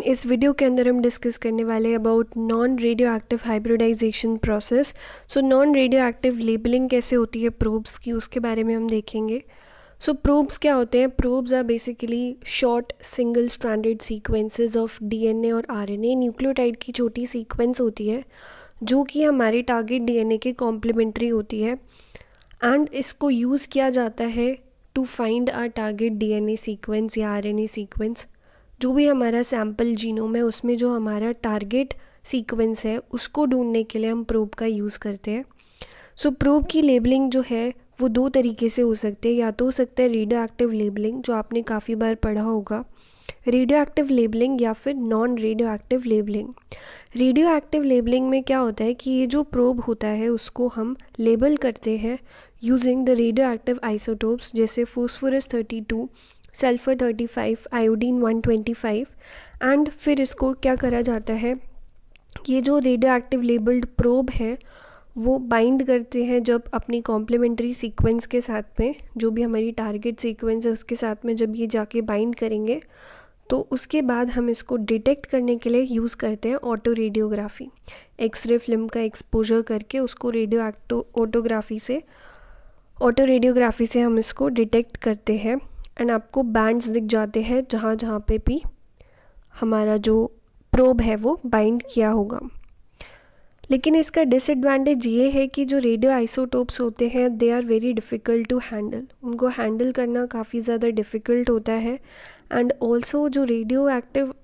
इस वीडियो के अंदर हम डिस्कस करने वाले हैं about non radio active hybridization process. So non radio active labeling कैसे होती है प्रोब्स की, उसके बारे में हम देखेंगे। सो प्रोब्स क्या होते हैं? Probes are basically short single stranded sequences of DNA और आरएनए। न्यूक्लियोटाइड की छोटी सीक्वेंस होती है जो कि हमारे टारगेट डीएनए के कॉम्प्लीमेंट्री होती है एंड इसको यूज़ किया जाता है to find or target DNA sequence या आरएनए सीक्वेंस। जो भी हमारा सैम्पल जीनोम है उसमें जो हमारा टारगेट सीक्वेंस है उसको ढूंढने के लिए हम प्रोब का यूज़ करते हैं। सो प्रोब की लेबलिंग जो है वो दो तरीके से हो सकते हैं। या तो हो सकता है रेडियो एक्टिव लेबलिंग, जो आपने काफ़ी बार पढ़ा होगा, रेडियो एक्टिव लेबलिंग, या फिर non radio active labelling. Radio active labelling में क्या होता है कि ये जो प्रोब होता है उसको हम लेबल करते हैं using the radio active isotopes, जैसे फॉस्फोरस 32, सल्फर 35, आयोडीन 125। एंड फिर इसको क्या करा जाता है, ये जो रेडियो एक्टिव लेबल्ड प्रोब है वो बाइंड करते हैं जब अपनी कॉम्प्लीमेंट्री सीक्वेंस के साथ में, जो भी हमारी टारगेट सीक्वेंस है उसके साथ में जब ये जाके बाइंड करेंगे तो उसके बाद हम इसको डिटेक्ट करने के लिए यूज़ करते हैं ऑटो रेडियोग्राफी। एक्सरे फिल्म का एक्सपोजर करके उसको ऑटो रेडियोग्राफी से हम इसको डिटेक्ट करते हैं एंड आपको बैंड्स दिख जाते हैं जहाँ जहाँ पे भी हमारा जो प्रोब है वो बाइंड किया होगा। लेकिन इसका डिसएडवांटेज ये है कि जो रेडियो आइसोटोप्स होते हैं they are very difficult to handle, उनको हैंडल करना काफ़ी ज़्यादा डिफ़िकल्ट होता है। एंड ऑल्सो जो रेडियो एक्टिव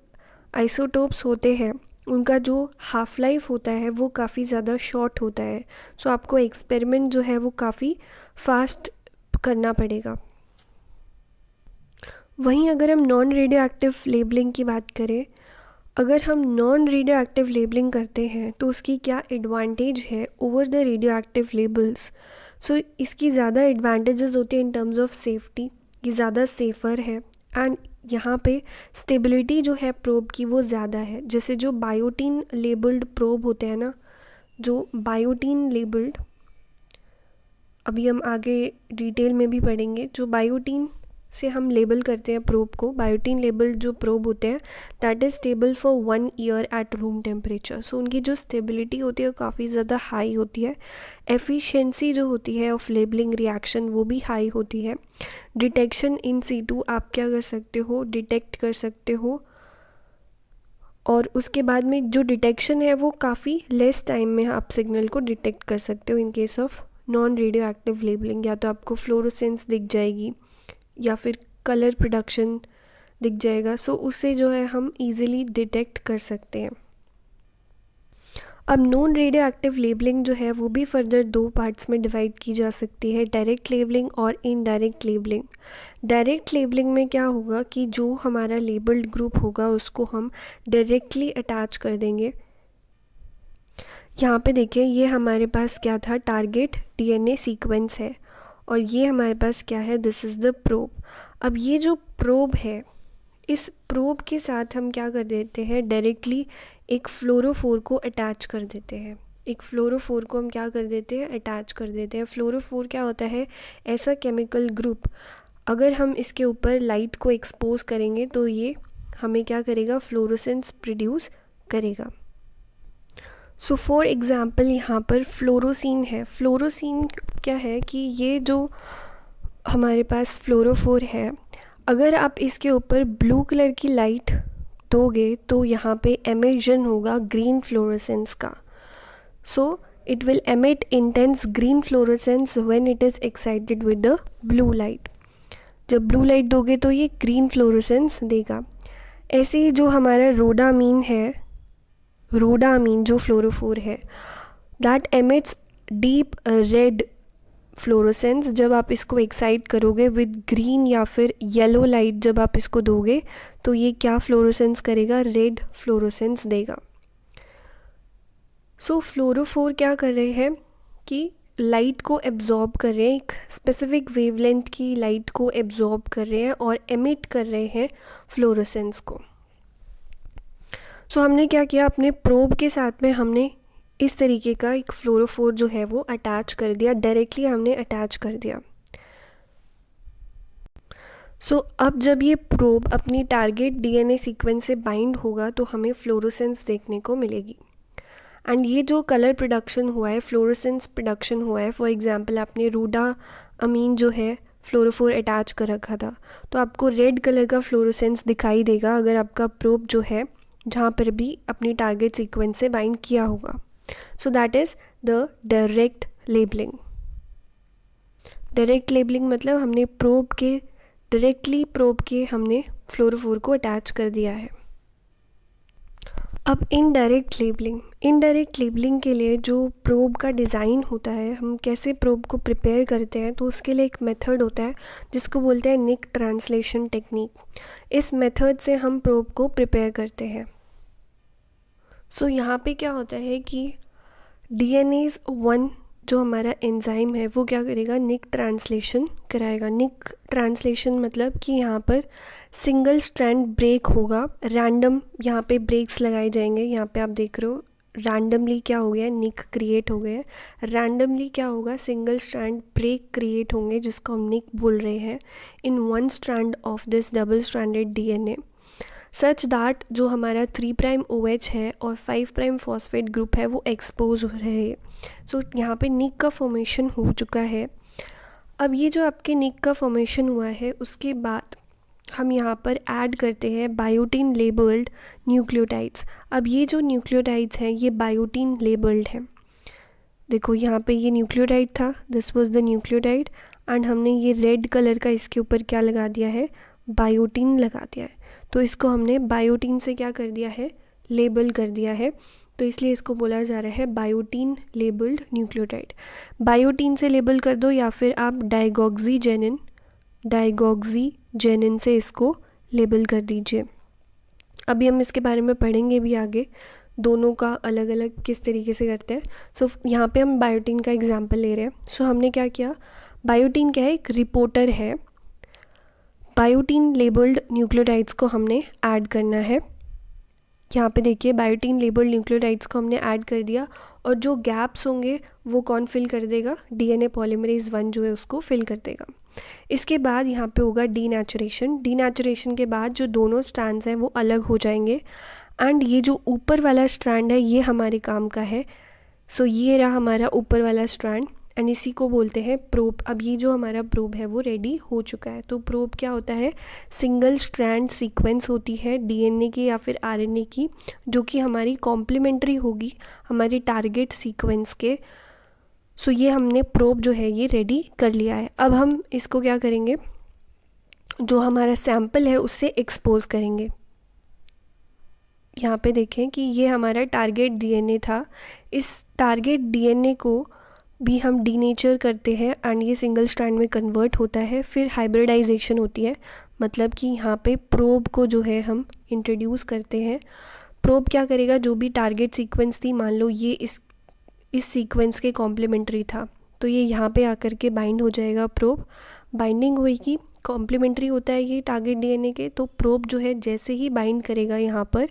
आइसोटोप्स होते हैं उनका जो हाफ लाइफ होता है वो काफ़ी ज़्यादा शॉर्ट होता है। सो आपको एक्सपेरिमेंट जो है वो काफ़ी फास्ट करना पड़ेगा। वहीं अगर हम नॉन रेडियो एक्टिव लेबलिंग की बात करें, अगर हम नॉन रेडियो एक्टिव लेबलिंग करते हैं तो उसकी क्या एडवांटेज है over the radioactive labels. So इसकी ज़्यादा एडवांटेजेस होती हैं इन टर्म्स ऑफ सेफ्टी, ये ज़्यादा सेफ़र है एंड यहाँ पे स्टेबिलिटी जो है प्रोब की वो ज़्यादा है। जैसे जो बायोटीन लेबल्ड प्रोब होते हैं ना, जो बायोटीन लेबल्ड, अभी हम आगे डिटेल में भी पढ़ेंगे, जो बायोटीन से हम लेबल करते हैं प्रोब को, बायोटीन लेबल जो प्रोब होते हैं that is stable for 1 year at room temperature. So उनकी जो स्टेबिलिटी होती है वो काफ़ी ज़्यादा हाई होती है। एफिशिएंसी जो होती है ऑफ लेबलिंग रिएक्शन वो भी हाई होती है। डिटेक्शन इन सीटू, आप क्या कर सकते हो, डिटेक्ट कर सकते हो, और उसके बाद में जो डिटेक्शन है वो काफ़ी लेस टाइम में आप सिग्नल को डिटेक्ट कर सकते हो। In case of non radio active labelling या तो आपको फ्लोरोसेंस दिख जाएगी या फिर कलर प्रोडक्शन दिख जाएगा। सो उससे जो है हम इजीली डिटेक्ट कर सकते हैं। अब नॉन रेडियो एक्टिव लेबलिंग जो है वो भी फर्दर दो पार्ट्स में डिवाइड की जा सकती है, डायरेक्ट लेबलिंग और इनडायरेक्ट लेबलिंग। डायरेक्ट लेबलिंग में क्या होगा कि जो हमारा लेबल्ड ग्रुप होगा उसको हम डायरेक्टली अटैच कर देंगे। यहाँ पे देखिए, ये हमारे पास क्या था, टारगेट डीएनए सीक्वेंस है, और ये हमारे पास क्या है, दिस इज़ द प्रोब। अब ये जो प्रोब है, इस प्रोब के साथ हम क्या कर देते हैं, डायरेक्टली एक फ्लोरोफोर को अटैच कर देते हैं। एक फ्लोरोफोर को हम क्या कर देते हैं, अटैच कर देते हैं। फ्लोरोफोर क्या होता है, ऐसा केमिकल ग्रुप, अगर हम इसके ऊपर लाइट को एक्सपोज करेंगे तो ये हमें क्या करेगा, फ्लोरोसेंस प्रोड्यूस करेगा। सो फॉर एग्ज़ाम्पल यहाँ पर फ्लोरोसिन है। फ्लोरोसिन क्या है कि ये जो हमारे पास फ्लोरोफोर है, अगर आप इसके ऊपर ब्लू कलर की लाइट दोगे तो यहाँ पे एमिशन होगा ग्रीन फ्लोरोसेंस का। So it will emit intense green fluorescence when it is excited with the blue light. जब ब्लू लाइट दोगे तो ये ग्रीन फ्लोरोसेंस देगा। ऐसे ही जो हमारा रोडामीन है, रोडामीन जो फ्लोरोफोर है, that emits deep red fluorescence. जब आप इसको एक्साइट करोगे विद ग्रीन या फिर येलो लाइट जब आप इसको दोगे तो ये क्या फ्लोरोसेंस करेगा, रेड फ्लोरोसेंस देगा। सो फ्लोरोफोर क्या कर रहे हैं कि लाइट को एब्जॉर्ब कर रहे हैं, एक स्पेसिफिक वेवलेंथ की लाइट को एब्जॉर्ब कर रहे हैं और एमिट कर रहे हैं फ्लोरोसेंस को। सो हमने क्या किया, अपने प्रोब के साथ में हमने इस तरीके का एक फ्लोरोफोर जो है वो अटैच कर दिया, डायरेक्टली हमने अटैच कर दिया। सो अब जब ये प्रोब अपनी टारगेट डीएनए सीक्वेंस से बाइंड होगा तो हमें फ्लोरोसेंस देखने को मिलेगी। एंड ये जो कलर प्रोडक्शन हुआ है, फ्लोरोसेंस प्रोडक्शन हुआ है, फॉर एग्जांपल आपने रूडा अमीन जो है फ्लोरोफोर अटैच कर रखा था तो आपको रेड कलर का फ्लोरोसेंस दिखाई देगा अगर आपका प्रोब जो है जहाँ पर भी अपनी टारगेट सीक्वेंस से बाइंड किया होगा। So that is the direct labelling. Direct labelling मतलब हमने डायरेक्टली प्रोब के हमने फ्लोरोफोर को अटैच कर दिया है। अब इनडायरेक्ट लेबलिंग के लिए जो प्रोब का डिज़ाइन होता है, हम कैसे प्रोब को प्रिपेयर करते हैं, तो उसके लिए एक मेथड होता है जिसको बोलते हैं निक ट्रांसलेशन टेक्निक। इस मेथड से हम प्रोब को प्रिपेयर करते हैं। सो यहाँ पे क्या होता है कि डीएनएज 1 जो हमारा एंजाइम है वो क्या करेगा, निक ट्रांसलेशन कराएगा। निक ट्रांसलेशन मतलब कि यहाँ पर सिंगल स्ट्रैंड ब्रेक होगा, रैंडम यहाँ पे ब्रेक्स लगाए जाएंगे। यहाँ पे आप देख रहे हो रैंडमली क्या हो गया, निक क्रिएट हो गया। रैंडमली क्या होगा, सिंगल स्ट्रैंड ब्रेक क्रिएट होंगे जिसको हम निक बोल रहे हैं in one strand of this double stranded DNA, such that जो हमारा 3' OH है और 5' फॉस्फेट ग्रुप है वो एक्सपोज हो रहे हैं। सो यहाँ पे निक का फॉर्मेशन हो चुका है। अब ये जो आपके निक का फॉर्मेशन हुआ है उसके बाद हम यहाँ पर ऐड करते हैं बायोटीन लेबल्ड न्यूक्लियोटाइड्स। अब ये जो न्यूक्लियोटाइड्स हैं ये बायोटीन लेबल्ड हैं। देखो यहाँ पे ये न्यूक्लियोटाइड था, this was the nucleotide, and हमने ये रेड कलर का इसके ऊपर क्या लगा दिया है, बायोटीन लगा दिया है। तो इसको हमने बायोटीन से क्या कर दिया है, लेबल कर दिया है, तो इसलिए इसको बोला जा रहा है बायोटीन लेबल्ड न्यूक्लियोटाइड। बायोटीन से लेबल कर दो या फिर आप डाइगॉक्सीजेनिन से इसको लेबल कर दीजिए। अभी हम इसके बारे में पढ़ेंगे भी आगे, दोनों का अलग अलग किस तरीके से करते हैं। सो यहाँ पे हम बायोटीन का एग्जांपल ले रहे हैं। सो हमने क्या किया, बायोटीन क्या है, एक रिपोर्टर है। बायोटीन लेबल्ड न्यूक्लियोटाइड्स को हमने ऐड करना है। यहाँ पे देखिए बायोटीन लेबल्ड न्यूक्लियोटाइड्स को हमने ऐड कर दिया और जो गैप्स होंगे वो कौन फिल कर देगा, डीएनए पॉलीमरेज 1 जो है उसको फिल कर देगा। इसके बाद यहाँ पे होगा डीनेचुरेशन के बाद जो दोनों स्ट्रैंड्स हैं वो अलग हो जाएंगे एंड ये जो ऊपर वाला स्ट्रैंड है ये हमारे काम का है। सो ये रहा हमारा ऊपर वाला स्ट्रैंड एंड इसी को बोलते हैं प्रोब। अब ये जो हमारा प्रोब है वो रेडी हो चुका है। तो प्रोब क्या होता है, सिंगल स्ट्रैंड सीक्वेंस होती है डीएनए की या फिर आरएनए की, जो कि हमारी कॉम्प्लीमेंट्री होगी हमारी टारगेट सीक्वेंस के। सो ये हमने प्रोब जो है ये रेडी कर लिया है। अब हम इसको क्या करेंगे, जो हमारा सैंपल है उससे एक्सपोज करेंगे। यहाँ पे देखें कि ये हमारा टारगेट डीएनए था। इस टारगेट डीएनए को भी हम डीनेचर करते हैं एंड ये सिंगल स्ट्रैंड में कन्वर्ट होता है, फिर हाइब्रिडाइजेशन होती है, मतलब कि यहाँ पे प्रोब को जो है हम इंट्रोड्यूस करते हैं। प्रोब क्या करेगा, जो भी टारगेट सीक्वेंस थी, मान लो ये इस सीक्वेंस के कॉम्प्लीमेंट्री था तो ये यहाँ पे आकर के बाइंड हो जाएगा। प्रोब बाइंडिंग होगी, कॉम्प्लीमेंट्री होता है ये टारगेट डीएनए के, तो प्रोब जो है जैसे ही बाइंड करेगा यहाँ पर,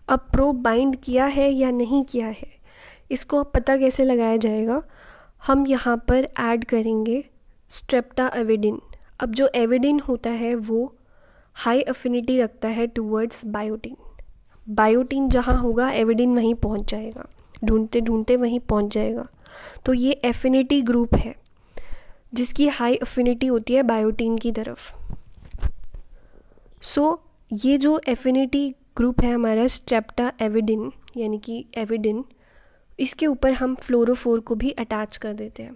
अब प्रोब बाइंड किया है या नहीं किया है इसको पता कैसे लगाया जाएगा, हम यहाँ पर ऐड करेंगे स्ट्रेप्टाएविडिन। अब जो एविडिन होता है वो हाई अफिनिटी रखता है टूवर्ड्स बायोटीन। बायोटीन जहाँ होगा एविडिन वहीं पहुँच जाएगा, ढूंढते ढूंढते वहीं पहुँच जाएगा। तो ये एफिनिटी ग्रुप है जिसकी हाई अफिनिटी होती है बायोटीन की तरफ। सो ये जो एफिनिटी ग्रुप है हमारा स्ट्रेप्टाएविडिन यानी कि एविडिन, इसके ऊपर हम फ्लोरोफोर को भी अटैच कर देते हैं।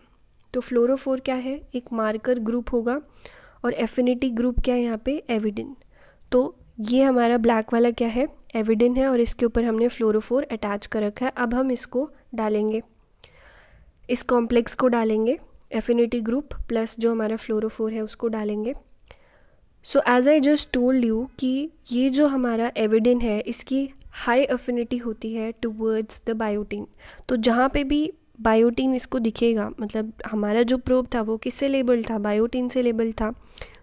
तो फ्लोरोफोर क्या है, एक मार्कर ग्रुप होगा और एफिनिटी ग्रुप क्या है यहाँ पे, एविडिन। तो ये हमारा ब्लैक वाला क्या है, एविडिन है और इसके ऊपर हमने फ्लोरोफोर अटैच कर रखा है। अब हम इसको डालेंगे, इस कॉम्प्लेक्स को डालेंगे, एफिनिटी ग्रुप प्लस जो हमारा फ्लोरोफोर है उसको डालेंगे। So as I just told you कि ये जो हमारा एविडिन है इसकी हाई अफिनिटी होती है टूवर्ड्स द बायोटीन। तो जहाँ पे भी बायोटीन इसको दिखेगा, मतलब हमारा जो प्रोब था वो किससे लेबल था, बायोटीन से लेबल था,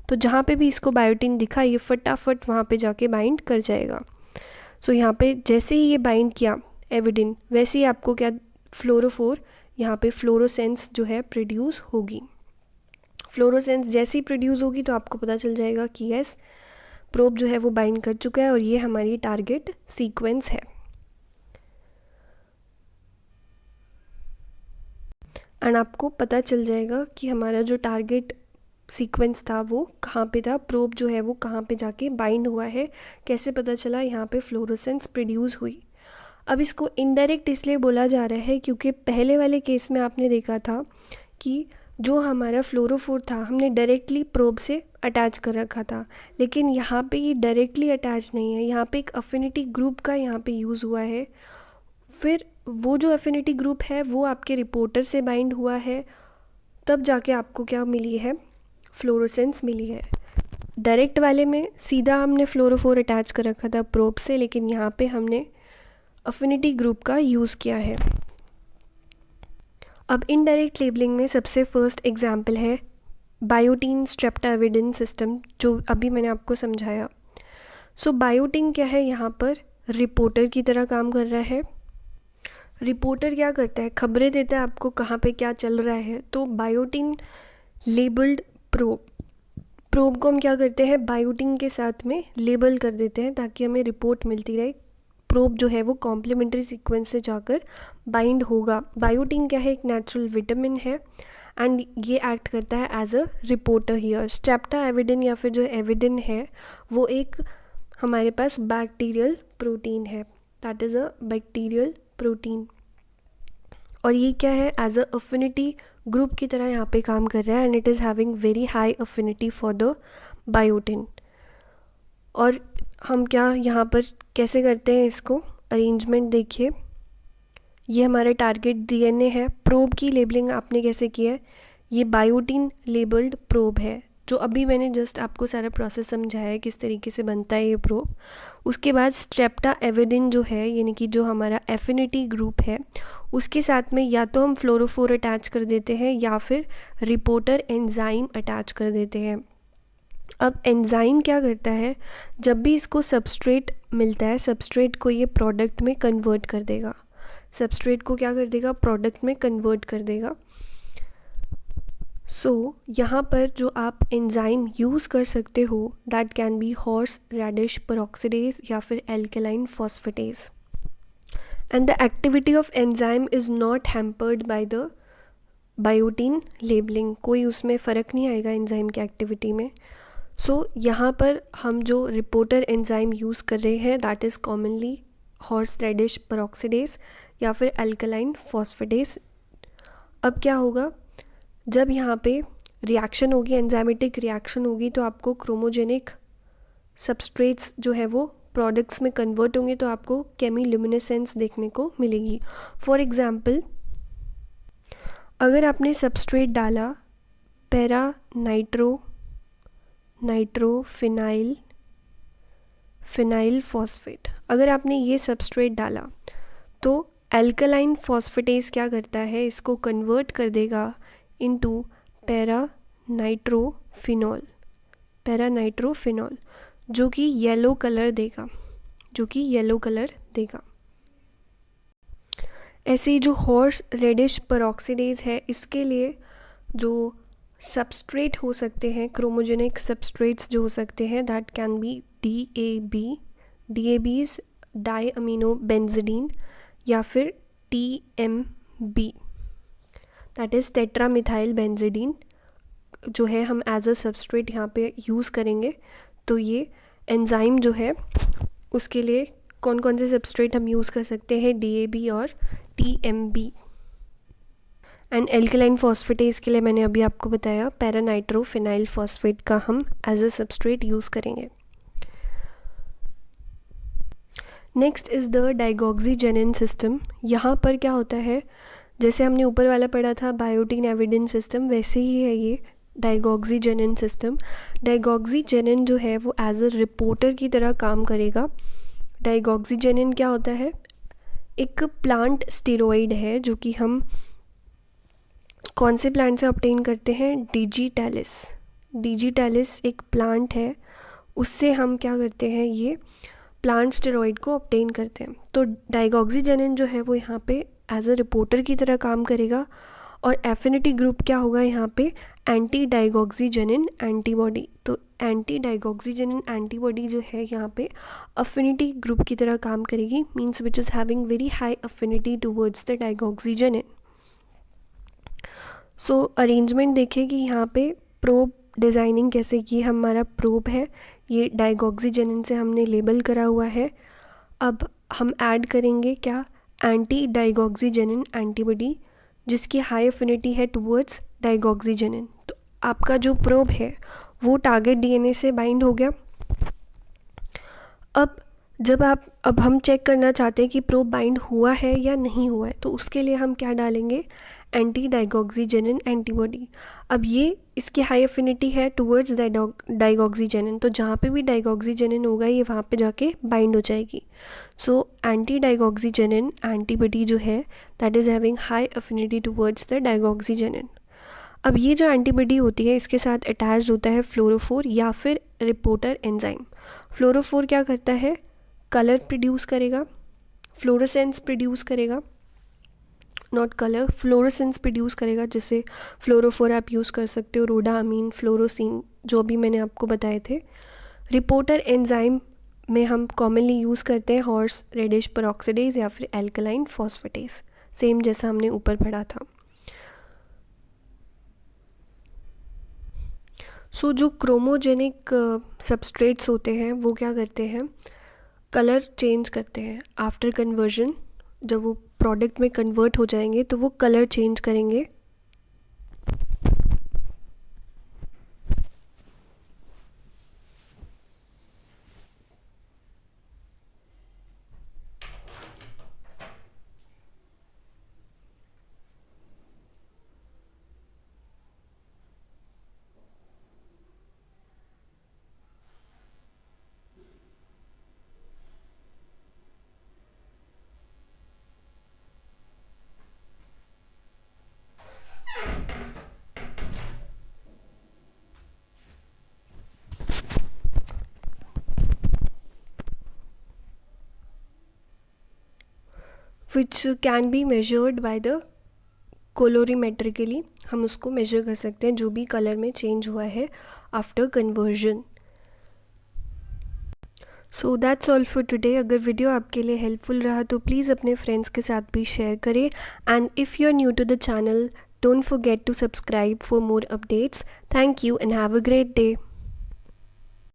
तो जहाँ पे भी इसको बायोटीन दिखा ये फटाफट वहाँ पे जाके बाइंड कर जाएगा। सो यहाँ पे जैसे ही ये बाइंड किया एविडिन, वैसे ही आपको क्या, फ्लोरोफोर, यहाँ पे फ्लोरोसेंस जो है प्रोड्यूस होगी। फ्लोरोसेंस जैसे ही प्रोड्यूस होगी तो आपको पता चल जाएगा कि यस, प्रोब जो है वो बाइंड कर चुका है और ये हमारी टारगेट सीक्वेंस है। एंड आपको पता चल जाएगा कि हमारा जो टारगेट सीक्वेंस था वो कहाँ पे था, प्रोब जो है वो कहाँ पे जाके बाइंड हुआ है, कैसे पता चला, यहाँ पे फ्लोरोसेंस प्रोड्यूस हुई। अब इसको इनडायरेक्ट इसलिए बोला जा रहा है क्योंकि पहले वाले केस में आपने देखा था कि जो हमारा फ्लोरोफोर था हमने डायरेक्टली प्रोब से अटैच कर रखा था, लेकिन यहाँ पे ये डायरेक्टली अटैच नहीं है, यहाँ पे एक अफिनिटी ग्रुप का यहाँ पे यूज़ हुआ है। फिर वो जो अफिनिटी ग्रुप है वो आपके रिपोर्टर से बाइंड हुआ है, तब जाके आपको क्या मिली है, फ्लोरोसेंस मिली है। डायरेक्ट वाले में सीधा हमने फ्लोरोफोर अटैच कर रखा था प्रोब से, लेकिन यहाँ पे हमने अफिनिटी ग्रुप का यूज़ किया है। अब इनडायरेक्ट लेबलिंग में सबसे फर्स्ट एग्जांपल है बायोटीन स्ट्रेप्टाविडिन सिस्टम, जो अभी मैंने आपको समझाया। सो बायोटीन क्या है, यहाँ पर रिपोर्टर की तरह काम कर रहा है। रिपोर्टर क्या करता है, खबरें देता है आपको कहाँ पे क्या चल रहा है। तो बायोटीन लेबल्ड प्रोब को हम क्या करते हैं, बायोटीन के साथ में लेबल कर देते हैं ताकि हमें रिपोर्ट मिलती रहे। प्रोब जो है वो कॉम्प्लीमेंट्री सीक्वेंस से जाकर बाइंड होगा। बायोटीन क्या है, एक नेचुरल विटामिन है एंड ये एक्ट करता है एज अ रिपोर्टर हियर। स्ट्रेप्टाविडिन या फिर जो एविडिन है वो एक हमारे पास बैक्टीरियल प्रोटीन है, that is a bacterial protein, और ये क्या है, एज अ अफिनिटी ग्रुप की तरह यहाँ पे काम कर रहा है and it is having very high affinity for the biotin. और हम क्या यहाँ पर कैसे करते हैं इसको, अरेंजमेंट देखिए, ये हमारा टारगेट डीएनए है। प्रोब की लेबलिंग आपने कैसे किया है, ये बायोटिन लेबल्ड प्रोब है, जो अभी मैंने जस्ट आपको सारा प्रोसेस समझाया है किस तरीके से बनता है ये प्रोब। उसके बाद स्ट्रेप्टाविडिन जो है, यानी कि जो हमारा एफिनिटी ग्रुप है, उसके साथ में या तो हम फ्लोरोफोर अटैच कर देते हैं या फिर रिपोर्टर एंजाइम अटैच कर देते हैं। अब एंजाइम क्या करता है, जब भी इसको सबस्ट्रेट मिलता है, सबस्ट्रेट को ये प्रोडक्ट में कन्वर्ट कर देगा, सबस्ट्रेट को क्या कर देगा, प्रोडक्ट में कन्वर्ट कर देगा। यहाँ पर जो आप एंजाइम यूज़ कर सकते हो, that can be horseradish peroxidase या फिर alkaline phosphatase, and the activity of enzyme is not hampered by the biotin labelling. कोई उसमें फ़र्क नहीं आएगा एंजाइम की एक्टिविटी में। यहाँ पर हम जो रिपोर्टर एंजाइम यूज़ कर रहे हैं, that is commonly horseradish peroxidase या फिर एल्केलाइन फॉस्फेटेज। अब क्या होगा, जब यहाँ पे रिएक्शन होगी, एंजाइमेटिक रिएक्शन होगी, तो आपको क्रोमोजेनिक सबस्ट्रेट्स जो है वो प्रोडक्ट्स में कन्वर्ट होंगे, तो आपको केमिल्यूमिनेसेंस देखने को मिलेगी। फॉर एग्जांपल, अगर आपने सबस्ट्रेट डाला पैरा नाइट्रोफिनाइल फॉस्फेट, अगर आपने ये सबस्ट्रेट डाला तो एल्कलाइन फॉस्फेटेज क्या करता है, इसको कन्वर्ट कर देगा इनटू पैरा नाइट्रोफिनॉल, जो कि येलो कलर देगा। ऐसे ही जो हॉर्स रेडिश पेरोक्सिडेज है, इसके लिए जो सबस्ट्रेट हो सकते हैं, क्रोमोजेनिक सबस्ट्रेट्स जो हो सकते हैं, that can be DABs diaminobenzidine, या फिर TMB, that is tetramethylbenzidine, जो है हम एज अ सबस्ट्रेट यहाँ पे यूज़ करेंगे। तो ये एंजाइम जो है उसके लिए कौन कौन से सबस्ट्रेट हम यूज़ कर सकते हैं, DAB और TMB। एंड एल्कलाइन फॉस्फेटेज के लिए मैंने अभी आपको बताया पैरा नाइट्रोफिनाइल फॉस्फेट का हम एज अ सबस्ट्रेट यूज़ करेंगे। Next is the digoxigenin system. यहाँ पर क्या होता है, जैसे हमने ऊपर वाला पढ़ा था बायोटीन एविडिन सिस्टम, वैसे ही है ये डाइगॉक्सीजेनिन सिस्टम। डाइगॉक्सीजेनिन जो है वो एज अ रिपोर्टर की तरह काम करेगा। डाइगॉक्सीजेनिन क्या होता है, एक प्लांट स्टेरॉइड है जो कि हम कौन से प्लांट से ऑब्टेन करते हैं, डिजिटैलिस एक प्लांट है, उससे हम क्या करते हैं, ये प्लांट स्टेरॉइड को ऑब्टेन करते हैं। तो डाइगॉक्सीजेनिन जो है वो यहाँ पे एज अ रिपोर्टर की तरह काम करेगा और एफिनिटी ग्रुप क्या होगा यहाँ पे, एंटी डाइगोक्सिजेनिन एंटीबॉडी। तो एंटी डाइगोक्सिजेनिन एंटीबॉडी जो है यहाँ पे अफिनिटी ग्रुप की तरह काम करेगी, means which is having very high affinity towards the digoxigenin. So arrangement देखिए कि यहाँ पे प्रोब डिज़ाइनिंग कैसे की, हमारा प्रोब है ये डाइगोक्सिजेनिन से हमने लेबल करा हुआ है। अब हम ऐड करेंगे क्या, एंटी डाइगोक्सिजेनिन एंटीबॉडी जिसकी हाई अफिनिटी है टुवर्ड्स डाइगोक्सिजेनिन। तो आपका जो प्रोब है वो टारगेट डीएनए से बाइंड हो गया। अब हम चेक करना चाहते हैं कि प्रोब बाइंड हुआ है या नहीं हुआ है, तो उसके लिए हम क्या डालेंगे, एंटी डाइगोक्सिजेनिन एंटीबॉडी। अब ये इसकी हाई अफिनिटी है टुवर्ड्स डाइगोक्सिजेनिन, तो जहाँ पे भी डाइगोक्सिजेनिन होगा ये वहाँ पे जाके बाइंड हो जाएगी। सो एंटी डाइगोक्सिजेनिन एंटीबॉडी जो है that is having high affinity towards the digoxigenin. अब ये जो एंटीबॉडी होती है इसके साथ अटैच्ड होता है फ्लोरोफोर या फिर रिपोर्टर एंजाइम। फ्लोरोफोर क्या करता है, कलर प्रोड्यूस करेगा, फ्लोरोसेंस प्रोड्यूस करेगा, नॉट कलर, फ्लोरोसेंस प्रोड्यूस करेगा, जिससे फ्लोरोफोर आप यूज़ कर सकते हो, रोडामीन, फ्लोरोसिन, जो भी मैंने आपको बताए थे। रिपोर्टर एंजाइम में हम कॉमनली यूज़ करते हैं हॉर्स रेडिश पेरोक्सिडेज या फिर एल्कलाइन फॉस्फेटेज, सेम जैसा हमने ऊपर पढ़ा था। सो जो क्रोमोजेनिक सबस्ट्रेट्स होते हैं वो क्या करते हैं, कलर चेंज करते हैं आफ्टर कन्वर्जन। जब वो प्रोडक्ट में कन्वर्ट हो जाएंगे तो वो कलर चेंज करेंगे। Which can be measured by the colorimetrically, हम उसको मेजर कर सकते हैं जो भी कलर में चेंज हुआ है after conversion. So that's all for today. अगर वीडियो आपके लिए हेल्पफुल रहा तो प्लीज़ अपने फ्रेंड्स के साथ भी शेयर करें, and if you are new to the channel don't forget to subscribe for more updates. Thank you and have a great day.